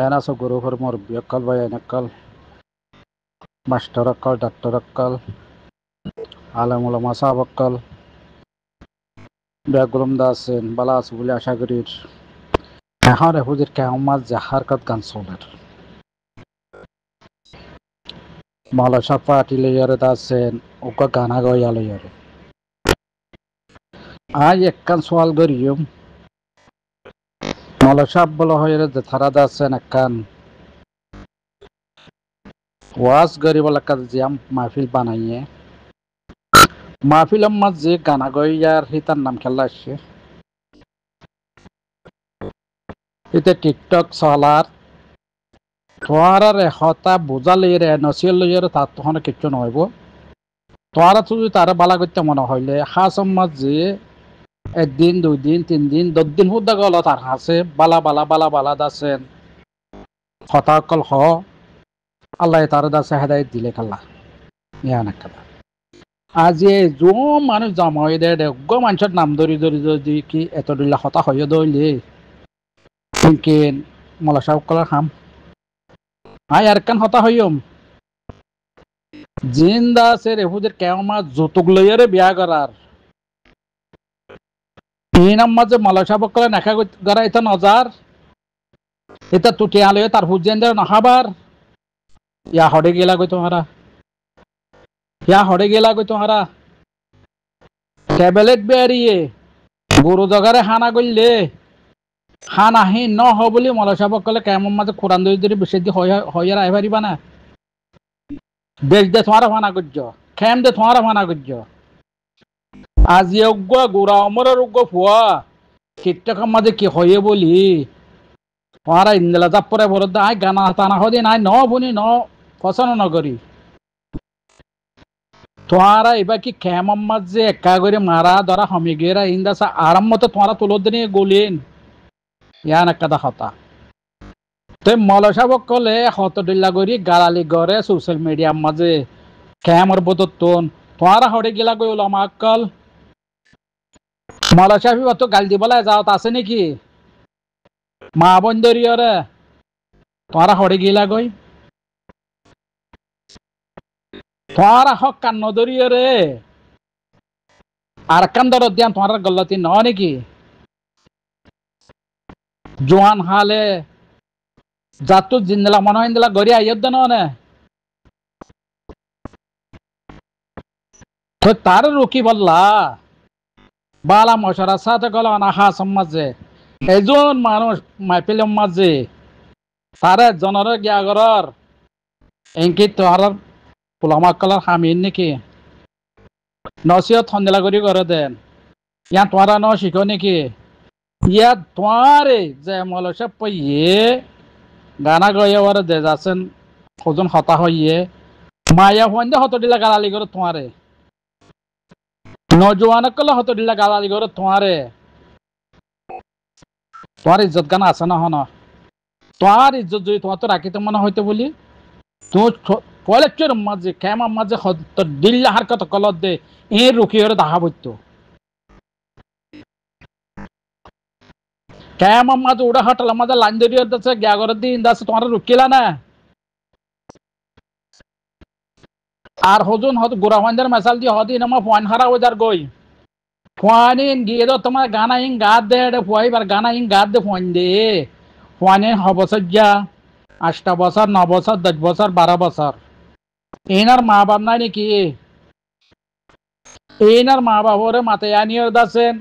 Ena so Guru Har more বিয়কল by এনেকল master অক্কল doctor অক্কল Alam উলামা সাহাব অক্কল বেগুলম দাসেন বালা আছে বলে আশা করি এখন হুজুর কেমন জাহার কত গান চলের মালা সাফা আটিলে দাসেন ওকা গানা গয়ালে আজ একখান সোয়াল করিম মালা সাপ বলা হয় থারা দাসেন একখান ওয়াজ গরিব এলাকার জিয়াম মাহফিল বানাইয়ে মাহফিল আম্মা যে গানা গইয়ার তার নাম খেলা আসছে এতে টিকটক চলার তোয়ার এশটা বুজালে নচিয়ে লইয়ারে তার তখন কিচ্ছু নহব তোয়ারা যদি তারা বালা করতে মনে হইলে হাস আম্মা যে একদিন 2 দিন 3 দিন 10 দিন হুদা গল তার হাসে বালা বালা বালা বালা দাসেন হতা অকল হ আল্লাহ তার দাসে হেদায়ত দিলে খাল্লা ইয়ান একটা আজি যো মানুষ জমা হয়ে দেয় মানুষের নাম ধরি ধরি যদি কি এত দিলা হতা হয়ে দইলে কিন্তু মলা সাহেব কলার খাম আর কান হতা হইম জিন্দা আছে রেহুদের কেমন যৌতুক লইয়ারে বিয়া করার তিন মাঝে মলা সাহেব কলে নেখা করা এটা নজার এটা তুটি আলো তার হুজেন নাহাবার ইয়া হড়ে গেলা গই তোহারা ট্যাবলেট বেরিয়ে গরু জগারে হানা করলে হানাহি ন হ বলি মলা সাহেব কলে কেমন মাঝে কোরআন দরি বেশি দি হইয়ার আই পারিবা না দেশ দে তোমার ফানা করছ খেম দে তোমার ফানা করছ আজি অজ্ঞ গোড়া অমরের অজ্ঞ ফুয়া কীটটাকার মাঝে কি হয়ে বলি তোমারা ইন্দিলা চাপ পরে বলদ আই গানা টানা হদি নাই ন বুনি ন পছন্দ নকরি তোমারা এবার কি খেমার মাঝে একা করে মারা ধরা হমিগেরা ইন্দাসা আরাম মতো তোমারা তুলো দিনে গলিন ইয়ান একটা হতা তো মলসাব কলে হত ডিল্লা করি গালালি করে সোশ্যাল মিডিয়ার মাঝে ক্যামর বদতন তোমারা হড়ে গেলা গই ওলামা আক্কল মলা সাহেব অত গাল দিবলে যাও আছে নাকি মা বোন দরিয়রে তোমারা হড়ে গেলা গই তোমারা হক কান্ন দরিয়রে আর কান দর দিয়ান তোমার গল্লতি ন নাকি জোয়ান হালে যাতো জিন্দলা মনে হয় দিলা গড়ি আইয়দ না তো তার রুকি বললা বালা মশারা সাথে গল অনাহা সমাজে এজন মানুষ মাইপিলের মাঝে তারে জনরে গিয়াগরর এনকি তোহার পোলামা কলার হামিন নাকি নসিও থন্দেলা করি করে দেন ইয়া তোরা ন শিখো নাকি ইয়া তোমারে যে মলসা পইয়ে গানা গয়ে ওরে দে যাচ্ছেন ওজন হতা হইয়ে মায়া হইন্দে হত দিলা গালালি করে তোমারে নজওয়ানক কলে হত দিলা গালালি করে তোমারে তোমার ইজ্জত গান আছে না হন তোমার ইজ্জত যদি তোমার তো রাখিতে মনে হইতে বলি তুমি কলেক্টর মাঝে ক্যামার মাঝে দিল্লা হার কত কলত দে এ রুখি হরে দাহা বইত ক্যামার মাঝে উড়া হাটাল মাঝে লাইন ধরিয়ে দিচ্ছে গ্যাগর দিন দাস তোমার রুকিলা না আর হজুন হত গোড়া ফান্দার মেসাল দিয়ে হদিন আমার ফোন হারা ওজার গই ফোয়ানিন গিয়ে তো তোমার গানা ইং গাদ দে ফুয়াইবার গানা ইং গাদ দে ফোন দে ফোয়ানিন হবছর যা 8 বছর 9 বছর 10 বছর 12 বছর এনার মা বাপ নাই নাকি এনার মা বাবরে মাতে আনিয়ে দাসেন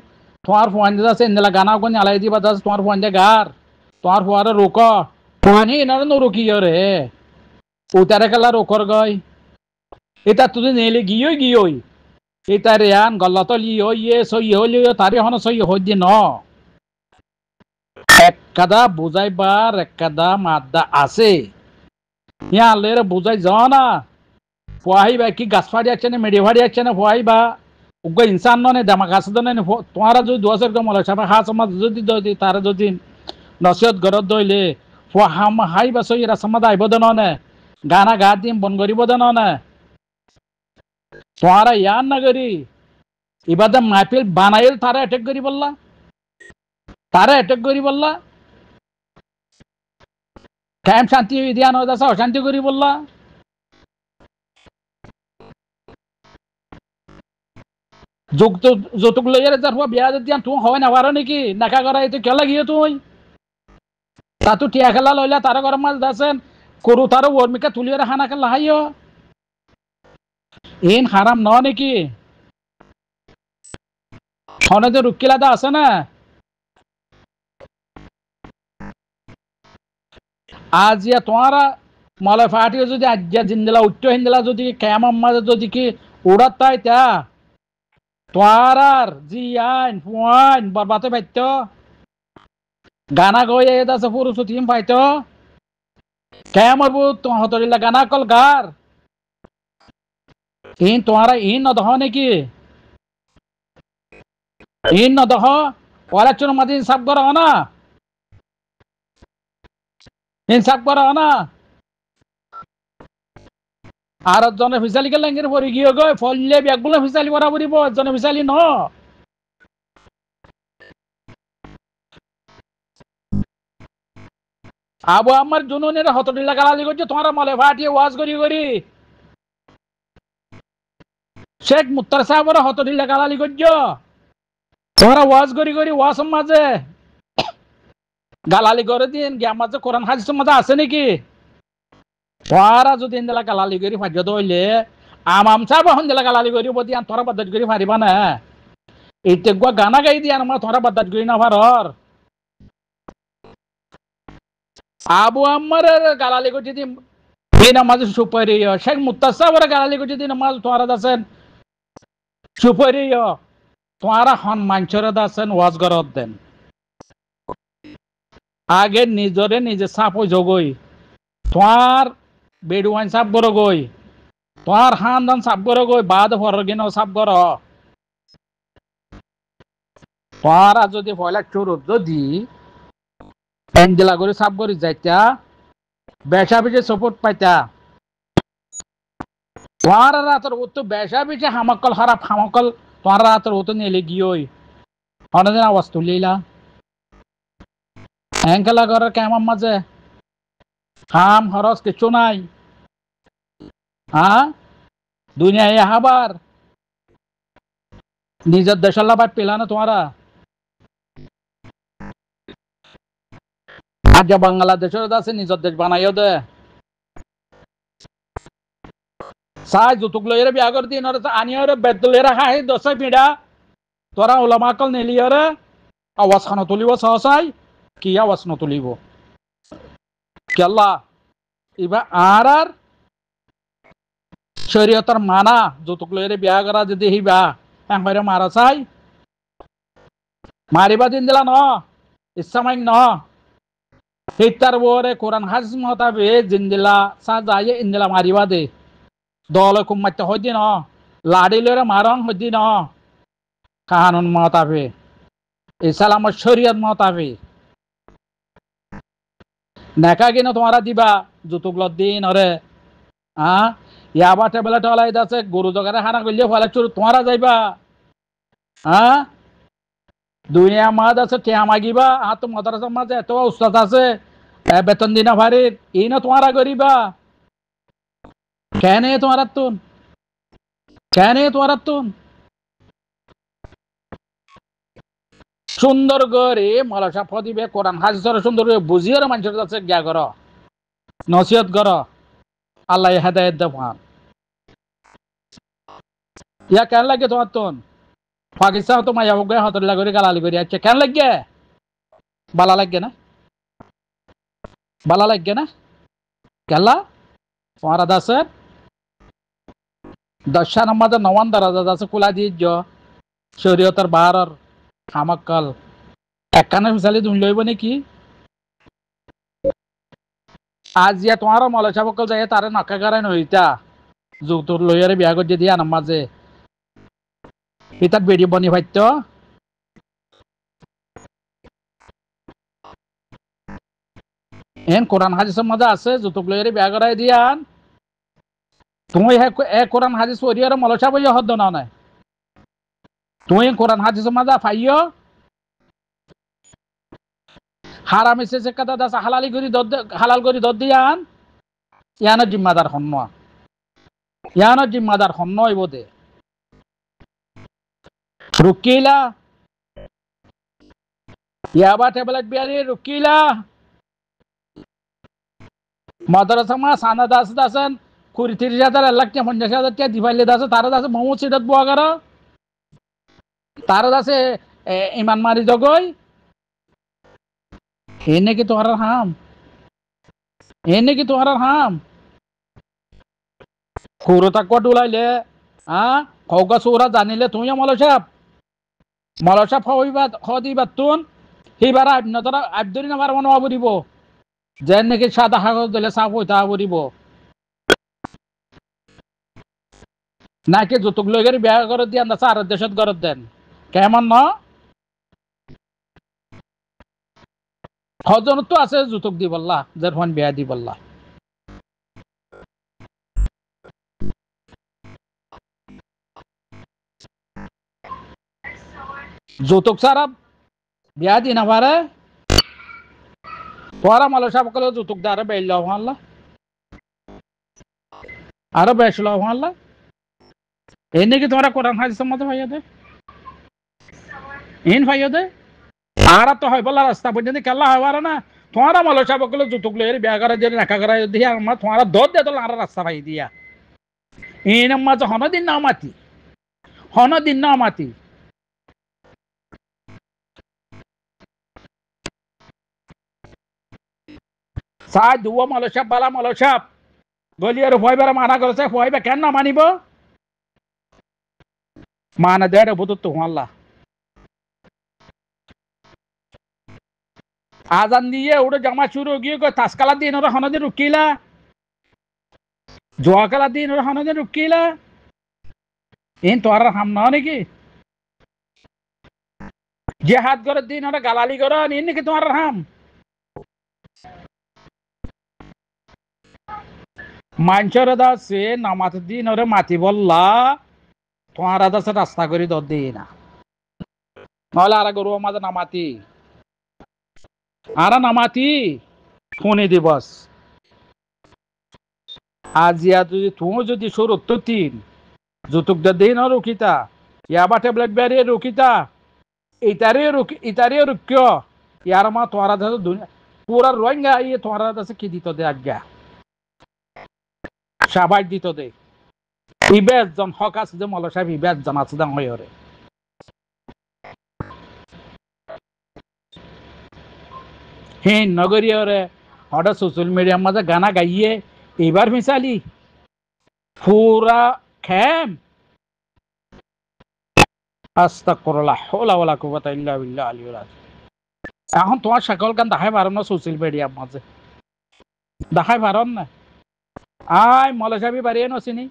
তোমার ফোন দাসে ইন্দলা গানা কোন আলাই দিবা দাস তোমার ফোন দে গার তোমার ফুয়ারে রোক ফোয়ানি এনার নো রুকি রে উতারে খেলা রোকর গই এটা তুই নেলে গিয়েই এটা রেয়ান গল্লত লিও ইয়ে সই হলিও তারি হন সই হই ন এক কাদা বুঝাইবার এক কাদা মাদ্দা আছে ইয়া আল্লের বুঝাই যাও না ফুয়াইবা কি গাছ ফাড়ি আছে না মেডি ফাড়ি আছে না ফুয়াইবা উগ্র ইনসান নে দামা গাছ দনে তোমারা যদি 2 একদম মলে সাবা হাস সমাজ যদি তারা যদি নসিহত গরত দইলে ফুয়া হাম হাই বাসই এরা সমাজ আইব দনে গানা গা দিম বন করিব দনে তোমারা ইয়ান না করি ইবাদে মাহফিল বানাইল তারা অ্যাটাক করি বললা কেম শান্তি দিয়া নয় দাসা অশান্তি করি বললা যৌতুক লইয়ারে যার বিয়া দিয়া তুমি হয় না পারো নাকি দেখা করা এতে কে লাগিয়ে তুই তা তো টিয়া খেলা লইলা তার ঘর মাছ দাসেন করু তারও ওর্মিকা তুলিয়ারে হানা খেলা হাইও ইন হারাম ন নাকি হনে যে রুকিলাদা আছে না আজ ইয়া তোমারা মলে ফাটিয়ে যদি আজ্ঞা জিন্দিলা উচ্চ হিন্দিলা যদি কেমন মাঝে যদি কি উড়াত তাই তা তোয়ার জি আইন ফুয়াইন বরবাতে পাইত গানা গয়ে আছে পুরুষ টিম পাইত কেমন বুত হতরিলা গানা কল গার ইন তোয়ারা ইন নদহ নাকি ইন নদহ ওরা চুন মাঝে ইনসাফ করা না ইনসাফ করা না আর জনে ফিসালি কে লেঙ্গের পরে গিয়ে গো ফললে ব্যাগগুলো ফিসালি বরাবরই জনে ফিসালি ন আবু আমার জুনুনের হতডিলা গালালি করছে তোমার মলে ফাটিয়ে ওয়াজ করি করি শেখ মুত্তার সাহেবের হতডিলা গালালি করছো তোমরা ওয়াজ করি করি ওয়াজ মাঝে গালালি করে দিন গিয়া মাঝে কোরআন হাদিস মাঝে আছে নাকি তোরা যদি ইন্দিলা গালালি করি ফাজ্য দইলে আমাম সাহেব হন্দিলা গালালি করি বদি আন তোরা বাদাত করি পারিবা না এইতে গুয়া গানা গাই দিয়া আমরা তোরা বাদাত করি না পারর আবু আম্মার গালালি করছি দিন এই নামাজ সুপারিয় শেখ মুত্তাসাবর গালালি করছি দিন নামাজ তোরা দাসেন সুপারিয় তোরা হন মাঞ্চরে দাসেন ওয়াজ গরত দেন আগে নিজরে নিজে সাপ জগই তোমার বেডুয়াইন সাপ গর গই তোমার হানদান সাপ গর গই বাদ ফরগিন সাপ গর তোরা যদি পয়লা চোর যদি এঞ্জেলা করে সাপ করি যাইতা বেশা বেশি সাপোর্ট পাইতা তোমার রাতের তো বেশা বেশি হামাকল খারাপ হামাকল তোমার রাতের তো নেলে গিয়ে অনেকদিন আওয়াজ তুলিলা এঙ্কেলা ঘরের কেমন মাঝে হাম হরস কিছু নাই হ্যাঁ দুনিয়ায় হাবার নিজের দেশের লাভ পেলা না তোমারা আজ বাংলাদেশের আছে নিজের দেশ বানাইও দে সাই যৌতুক লইরে বিয়া করে দিন আনিয়রে বেদ লইরে খাই দশে পিড়া তোরা ওলামাকল নেলিয়রে আওয়াজ খানো তুলিব সহসাই কি আওয়াজ নতুলিব কেল্লা এবার আর শরীয়তর মানা যৌতুক লইরে বিয়া করা যদি হিবা একবারে মারা চাই মারিবা দিন দিলা ন ইচ্ছামাইক ন হিতার বরে কোরআন হাদিস মতাবে জিন্দিলা সা যায় ইন্দিলা মারিবা দে দল কুমাইতে হদি ন লাড়ি লইরে মারং হদি ন কানুন মতাবে ইসলামের শরীয়ত মতাবে নেকা কিনা তোমারা দিবা যৌতুক দিন ওরে হ্যাঁ ইয়াবা টেবলে টলাই আছে গরু জগারে হানা করলে ফলে চুর তোমারা যাইবা হ্যাঁ দুনিয়া মাদ আছে টিয়া মাগিবা আর তো মাদ্রাসার মাঝে এত উস্তাদ আছে বেতন দিনা ভারির এই না তোমারা করিবা কেন তোমার তুন কেন তোমার তুন সুন্দর করে মলাসা ফদিবে কোরআন হাদিসের সুন্দর করে বুঝিয়ে মানুষের কাছে গিয়া কর নসিহত কর আল্লাহ হেদায়েত দেওয়ান ইয়া কেন লাগে তোমার তুন পাকিস্তান তো মায়া হোক হতলা করে গালালি করে আচ্ছা কেন লাগে বালা লাগে না বালা লাগে না কেলা তোমার দাসের 10 নম্বর নওয়ান দারাজ আছে কুলা দিয়ে শরীয়তের বাহারর খামাক্কাল একখানে ফিসালি তুমি লইব নাকি আজ ইয়া তোমার মলসা বকল যাই তারে নকা গারাই নইতা যৌতুক লইয়ারে বিয়া করে দিয়া নামাজে পিতার বেড়ি বনি ভাইত এন কোরআন হাদিসের মধ্যে আছে যৌতুক লইয়ারে বিয়া করাই দিয়ান তুমি কোরআন হাদিস পড়িয়ারে মলসা বইয়া হদ্দ না নাই তুমি কোরআন হাদিসের মধ্যে পাইও হারাম এসেছে কথা দাস হালালি করি হালাল করি দর দিয়ান ইয়ানোর জিম্মাদার হন্ন ইয়ানোর জিম্মাদার হন্ন হইব দে রুকিলা ইয়াবা ট্যাবলেট বিয়ারি রুকিলা মাদ্রাসা মা সানা দাস দাসন 30,000 লাখ 50,000 টাকা দিবাইলে দাস তারা দাস মোহাম্মদ সিরাত বুয়াগার তারা দাসে ইমান মারি জগই এনে কি তোমার হাম এনে কি তোমার হাম কুরতা কট উলাইলে কৌকা সৌরা জানিলে তুমি মলসাপ হইবা হদিবা তুন হিবার আবনতরা আবদরি নামার মনে অবরিব যেন নাকি সাদা কাগজ দিলে সাফ হইতা অবরিব নাকি যৌতুক লই গেলে বিয়া করে দিয়ে আন্দাজ আর দেশত করে দেন কেমন ন হজন তো আছে যৌতুক দি বললা যে ফোন বিয়া দি বললা যৌতুক সারা বিয়া দি না পারে তোরা মালসা বকলে যৌতুক দারে বেল হল্লা আরো বেশ ল হল্লা এই নাকি তোমরা কোরআন হাদিসের মতো ভাইয়া দে ইন ভাইয়া দে আর তো হয় বলা রাস্তা পর্যন্ত কেলা হওয়ার না তোমারা মালসা বকলে যৌতুক লই বিয়া করে যদি নাকা করে দিয়া আমার তোমারা দর দে তো আর রাস্তা ভাই দিয়া ইন মাঝে হনদিন না মাতি সাই দুয়া মালসাপ বালা মালসাপ গলিয়ার ফয়বার মানা করেছে ফয়বা কেন না মানিব মানা দেড় বুধ তো আল্লাহ আজান দিয়ে ওটা জামা শুরু গিয়ে তাসকালা দিন ওরা হনদিন রুকিলা জোয়াকালা দিন ওরা হনদিন রুকিলা ইন তোর হাম না নাকি যে হাত করে দিন ওরা গালালি করো ইন নাকি তোমার হাম মাঞ্চর দাসে নামাত দিন ওরে মাতি বললা তোমার দাসে রাস্তা করে দর দিই না নহলে আর গরু আমাদের নামাতি ফোনে দিবস আজিয়া যদি তুমি যদি সুরত তিন যৌতুক দিন রুকিতা ইয়াবা ট্যাবলেট বেরিয়ে রুকিতা ইতারে রুক্য ইয়ার মা তোমার দাসে পুরা রোহিঙ্গা ইয়ে তোমার দাসে কি দিত দে আজ্ঞা সাবাই দিত দে ইবেজ জন হক আছে যে মল সাহেব ইবেজ জন আছে দাম হয়ে হেন নগরীয়রে হঠাৎ সোশ্যাল মিডিয়ার মাঝে গানা গাইয়ে এবার মিশালি পুরা খেম আস্তাগফিরুল্লাহ ওয়ালা ওয়ালা কুওয়াতা ইল্লা বিল্লাহ আলিয়্যুল আযীম এখন তোমার সকল গান দেখাই পারো না সোশ্যাল মিডিয়ার মাঝে দেখাই পারন না আই মলসাবি বাড়িয়ে নছিনি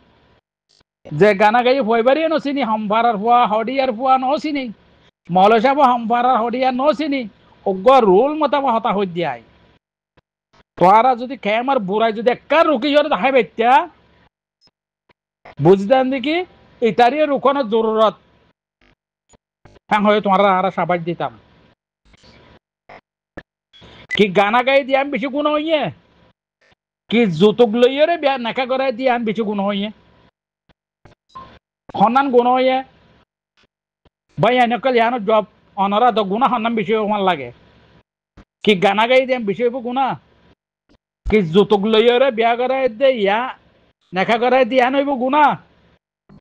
যে গানা গাই হই বাড়িয়ে নছিনি হামভারার ফুয়া হডিয়ার ফুয়া নছিনি মলসাব হামভারার হডিয়ার নছিনি অজ্ঞ রোল মতো হতা হই দিয়াই তোরা যদি খেমার বুড়াই যদি একটা রুকি জোরে দেখাই বেত্যা বুঝতেন দেখি এটারই রুকানোর জরুরত হ্যাঁ হয় তোমরা আর সাবাস দিতাম কি গানা গাই দিয়ে আমি বেশি গুণ হইয়ে কি যৌতুক লইয়ে রে বিয়া নেখা করাই দিয়ে আমি বেশি গুণ হইয়ে সন্ধান গুণ হইয়ে ভাই এনেকল ইয়ানো জব অনরা তো গুণা সন্ধান বেশি হওয়ার লাগে কি গানা গাই দিয়ে বেশি হইব গুণা কি যৌতুক লইয়ে রে বিয়া করাই দে ইয়া নেখা করাই দিয়ে নইব গুণা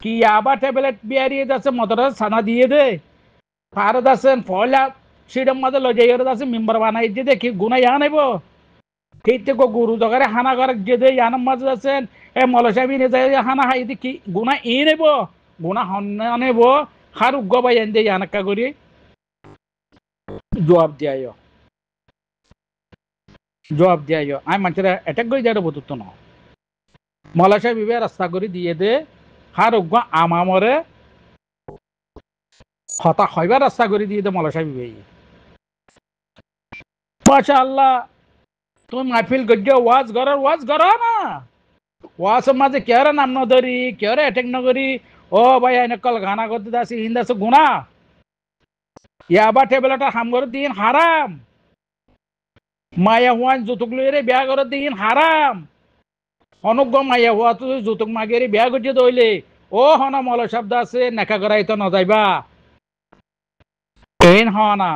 কি ইয়াবা ট্যাবলেট বিয়ারিয়ে যাচ্ছে মদরা ছানা দিয়ে দে পারদ আছেন পয়লা সিডম মাঝে লজাইয়ের আছে মেম্বার বানাই দিয়ে দে কি গুণা ইয়া নেব সেইতে গরু জগারে হানা করে যে দে ইয়ানোর মাঝে আছেন এ মলসাবি নে যায় হানা হাই দি কি গুণা ই নেব গুণা হন্না নেব হার উগ্গ বাই এন দে ইয়ানাক্কা করি জবাব দিয়াইও আমি মানুষের অ্যাটাক করে যাই বুতুত ন মলসাবি রাস্তা করে দিয়ে দে হার উগ্গ আমামরে হতা হইবার রাস্তা করে দিয়ে দে মলসাবি মাশাআল্লাহ তুমি মাহফিল গজ্জ ওয়াজ করো না ওয়াজ মাঝে কেরে নাম ন ধরি কেরে অ্যাটেক ন করি ও ভাই এনেকল গানা করতে দাসি হিন্দাস গুণা ইয়াবা টেবলেটা হাম করে দিন হারাম মায়া হুয়ান যৌতুক লইরে বিয়া করে দিন হারাম অনুজ্ঞ মায়া হুয়া তো যৌতুক মাগেরি বিয়া গঠিয়ে দইলে ও হনা মল শব্দ আছে নেকা করাই তো নজাইবা এন হনা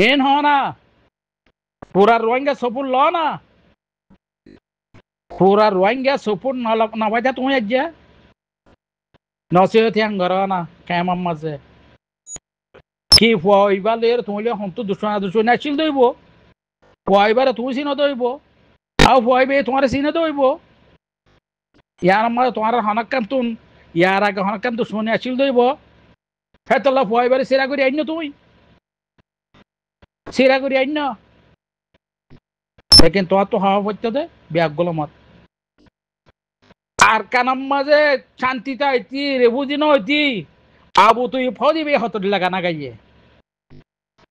এন হনা পুরা রোহিঙ্গা সপুর ল না পুরা রোহিঙ্গা সপুর নবাইতা তুমি আজ নসিহত ইয়াং ঘর না কেমন মাঝে কি ফুয়াইবা লের তুমি হন্তু দুশনা দুশনা আছিল দইব ফুয়াইবারে তুমি চিনে দইব আও ফুয়াইবে তোমার চিনে দইব ইয়ার মাঝে তোমার হনকান তুন ইয়ার আগে হনকান দুশ্মনী আছিল দইব হেতলা ফুয়াইবারে সিরা করি আইন তুমি সিরা করি আইন লেকিন তোমার তো হওয়া পড়তে দে ব্যাগগুলো মত আর কানাম মাঝে শান্তিটা হইতি রেবুদিন হইতি আবু তুই ফদিবে হতদিলা গানা গাইয়ে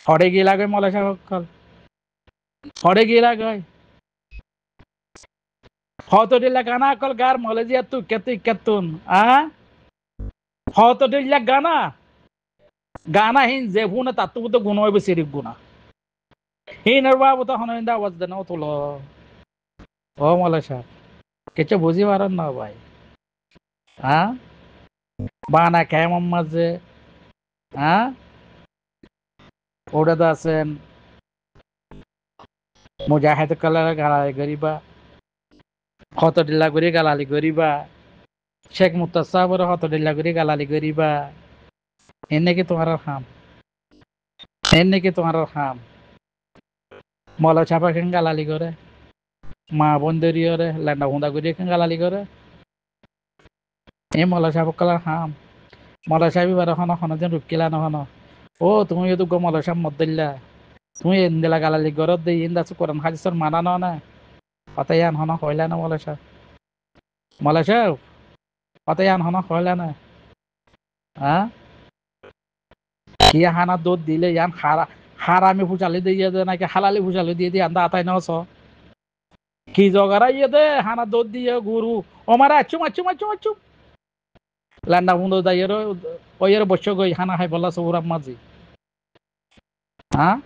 হরে গিলা গই মলা সকল হরে গিলা গই হতদিলা গানা কল গার মলে জিয়া তুই কেতুই কেতুন আ হতদিলা গানা গানা হিন যে হুনা তাতু তো গুণ হইবে সিরিক গুণা হিনের বাবু তো হনইন্দা আওয়াজ দেন ও তুলো ও মলা সাহেব কিছু বুঝি পারেন না ভাই হ্যাঁ বানা কেমন মাঝে হ্যাঁ ওটা তো আছেন মুজাহিদ কালার গালালি করিবা কত ডিল্লা করে গালালি করিবা শেখ মুতাসাবর কত ডিল্লা করে গালালি করিবা এনে কি তোমার হাম এনে কি তোমার হাম মলা ছাপা কেন গালালি করে মা বন্ধুরি করে ল্যান্ডা হুন্দা করে কেন গালালি করে এই মলা ছাপক কালার হাম মলা সাহেব এবার হন হন যেন রুকিলা নহন ও তুমি যদি গো মলা সাহেব মত দিল্লা তুমি এন্দেলা গালালি গরত দেই ইন্দা কোরআন হাদিসের মানা না অতয়ান হন হইলা না মলা সাহেব অতয়ান হন হইলা না হ্যাঁ কি হানা দুধ দিলে ইয়ান হারামি ফুচালি দিয়ে দে নাকি হালালি ফুচালি দিয়ে দিয়ে আন্দা আতাই নস কি জগারা ইয়ে দে হানা দুধ দিয়ে গুরু ও মারা আচুম আচুম আচুম আচুম লান্ডা বুন্দো দাইয়ের ওইয়ের বসে গই হানা হাই বলা সৌরাম মাঝি হ্যাঁ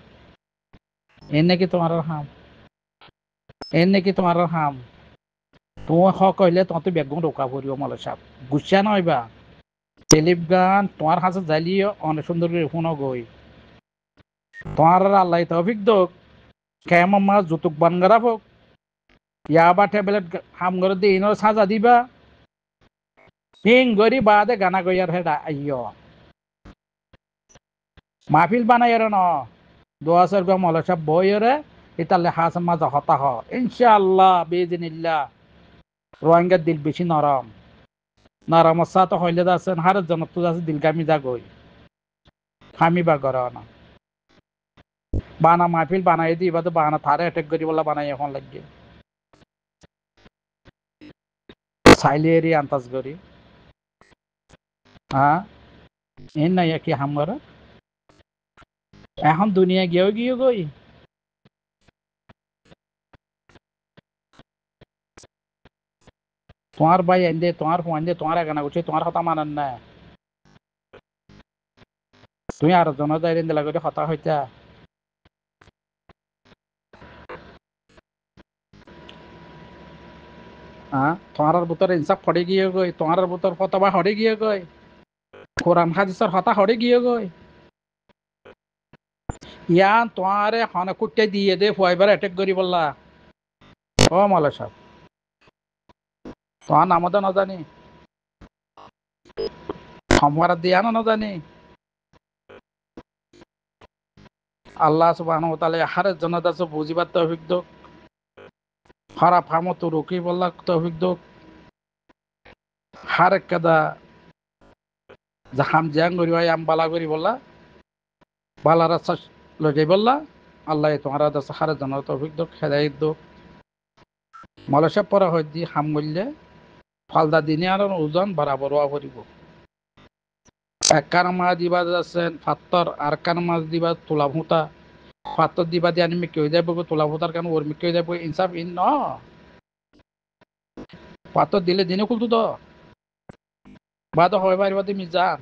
এনে কি তোমার হাম এনে কি তোমার হাম তুমি হ কইলে তোমার তো বেগুন রোকা পড়িব মলে সাপ গুছা নইবা টেলিপ গান তোমার হাতে জ্বালিয়ে অনেক সুন্দর করে শুনো গই তোমার আল্লাহ তৌফিক দোক কেমন মাছ জুতুক বানগারা হোক ইয়াবা ট্যাবলেট হাম করে দিয়ে ইনো সাজা দিবা হিং গরি বাদে গানা গইয়ার হেডা আইয় মাহফিল বানাইয়ার ন দোয়া সরগম মলে সাপ বইরে ইতালে হাস মাজা হতা হ ইনশাআল্লাহ বেজিনিল্লাহ রোহিঙ্গার দিল বেশি নরম নরম তো হইলে আছেন হার জনত আছে দিলগামি যা গই হামি বা গর না বানা মাহফিল বানাই দিবা তো বানা থারে অ্যাটাক করি বলা বানাই এখন লাগে সাইলি এরি আন্তাজ করি হ্যাঁ এন নাই কি হামগর এখন দুনিয়া গিয়েও গিয়ে গই তোমার ভাই এন্দে তোমার ফোন দে তোমার গানা করছে তোমার কথা মানান না তুমি আর জন যাই রেন্দে লাগে কথা হইতা হ্যাঁ তোমার ভিতরে ইনসাফ হরে গিয়ে গই তোমার ভিতর ফতবা হরে গিয়ে গই কোরআন হাদিসের হতা হরে গিয়ে গই ইয়ান তোমারে হনে কুটে দিয়ে দে ফুয়াইবার অ্যাটাক করি বললা ও মালা সাহেব তোমার নাম তো না জানি সম্মার দিয়া না জানি আল্লাহ সুবহানাহু ওয়া তাআলা হার জনতা সব বুঝিবার তৌফিক দোক খারাপ হামত রুকি বললা তৌফিক দোক হার কাদা জাহাম জাং করি ভাই আম বালা করি বললা বালা রাস্তা লজাই বললা আল্লাহ তোমার দাস হার জনতা তৌফিক দোক হেদায়েত দোক মলসা পরা হয় দি হাম গললে ফালদা দিনে আর ওজন বরাবর হওয়া করিব এক কান মাছ দিবা আছেন ফাত্তর আর কান মাছ দিবা তোলা ভুঁতা ফাত্তর দিবা দিয়ে আনি মিকে হয়ে যাবো তোলা ভুঁতার কারণ ওর মিকে হয়ে যাবো ইনসাফ ইন ন পাত্র দিলে দিনে খুলতো তো বা তো হয় পারিবা তুমি যান